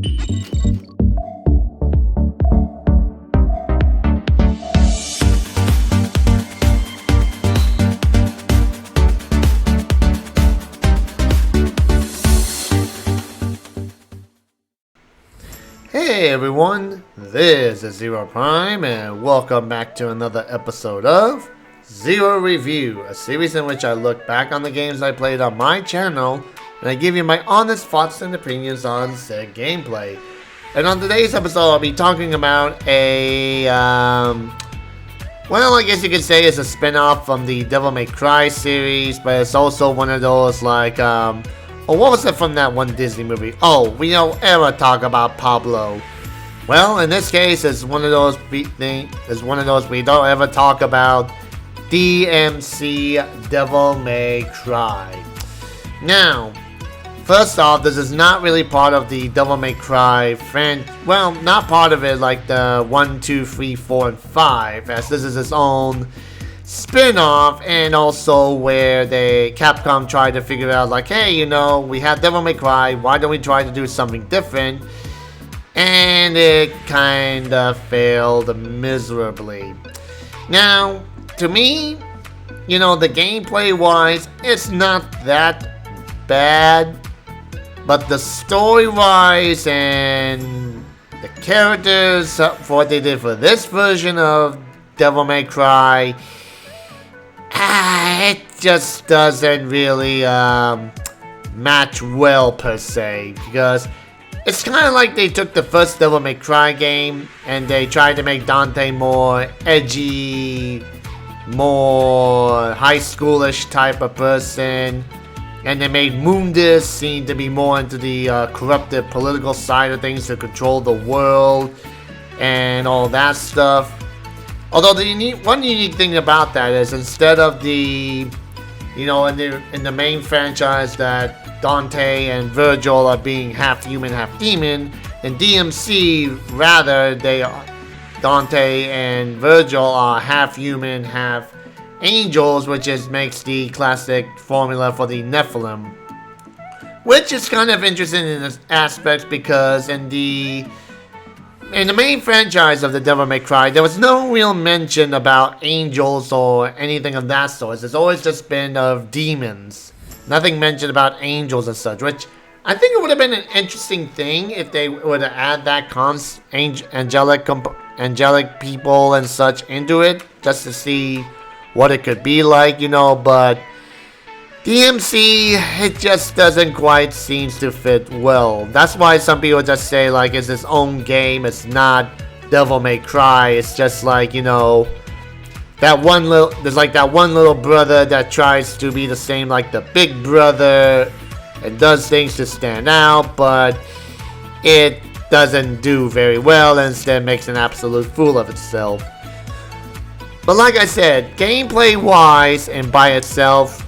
Hey everyone, this is Zero Prime and welcome back to another episode of Zero Review, a series in which I look back on the games I played on my channel and I give you my honest thoughts and opinions on said gameplay. And on today's episode I'll be talking about a, well, I guess you could say it's a spin-off from the Devil May Cry series, but it's also one of those like, oh, what was it from that one Disney movie? Oh, we don't ever talk about Pablo. Well, in this case, it's one of those we don't ever talk about DMC Devil May Cry. Now, first off, this is not really part of the Devil May Cry well, not part of it like the 1, 2, 3, 4, and 5, as this is its own spin-off, and also where Capcom tried to figure out like, hey, you know, we have Devil May Cry, why don't we try to do something different? And it kind of failed miserably. Now, to me, you know, the gameplay wise, it's not that bad, but the story wise and the characters for what they did for this version of Devil May Cry, it just doesn't really match well per se, because it's kind of like they took the first Devil May Cry game and they tried to make Dante more edgy, more high schoolish type of person, and they made Mundus seem to be more into the corrupted political side of things to control the world and all that stuff. Although one unique thing about that is, instead of the, you know, in the main franchise that Dante and Virgil are being half human, half demon, in DMC rather Dante and Virgil are half human, half angels, which makes the classic formula for the Nephilim. Which is kind of interesting in this aspect, because in the main franchise of the Devil May Cry, there was no real mention about angels or anything of that sort. It's always just been of demons. Nothing mentioned about angels and such, which I think it would have been an interesting thing if they were to add that angelic people and such into it, just to see what it could be like, you know, but DMC, it just doesn't quite seem to fit well. That's why some people just say like it's its own game, it's not Devil May Cry. It's just like, you know, there's like that one little brother that tries to be the same like the big brother and does things to stand out, but it doesn't do very well and instead makes an absolute fool of itself. But like I said, gameplay wise and by itself,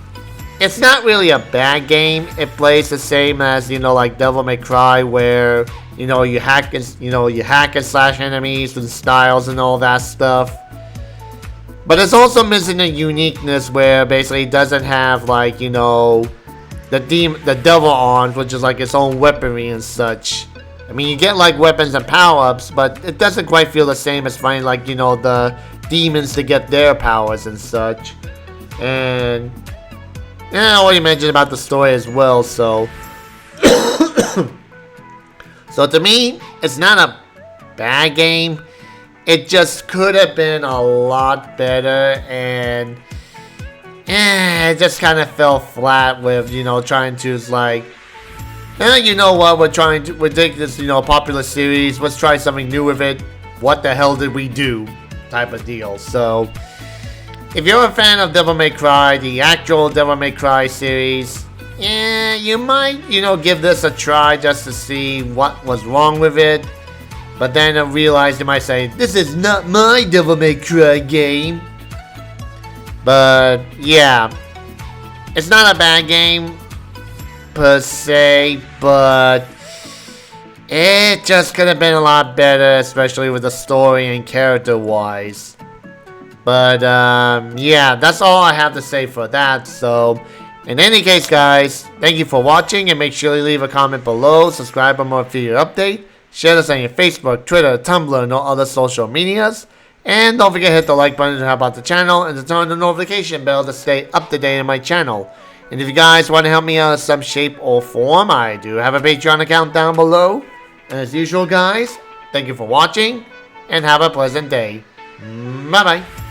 it's not really a bad game. It plays the same as, you know, like Devil May Cry, where, you know, you hack and slash enemies and styles and all that stuff. But it's also missing a uniqueness where basically it doesn't have like, you know, the devil arms, which is like its own weaponry and such. I mean, you get like weapons and power-ups, but it doesn't quite feel the same as finding like, you know, the demons to get their powers and such. And yeah, I already mentioned about the story as well, so so to me, it's not a bad game. It just could have been a lot better, and it just kind of fell flat with, you know, trying to like, you know what, we're taking this, you know, popular series, let's try something new with it. What the hell did we do? Type of deal. So if you're a fan of Devil May Cry, the actual Devil May Cry series, yeah, you might, you know, give this a try just to see what was wrong with it. But then I realized you might say, this is not my Devil May Cry game. But yeah, it's not a bad game per se, but it just could have been a lot better, especially with the story and character wise. But yeah, that's all I have to say for that. So In any case, guys, thank you for watching, and make sure you leave a comment below, subscribe for more video update, share this on your Facebook, Twitter, Tumblr, and all other social medias, and don't forget to hit the like button to help out the channel, and to turn on the notification bell to stay up to date on my channel. And if you guys want to help me out in some shape or form, I do have a Patreon account down below. And as usual, guys, thank you for watching, and have a pleasant day. Bye-bye.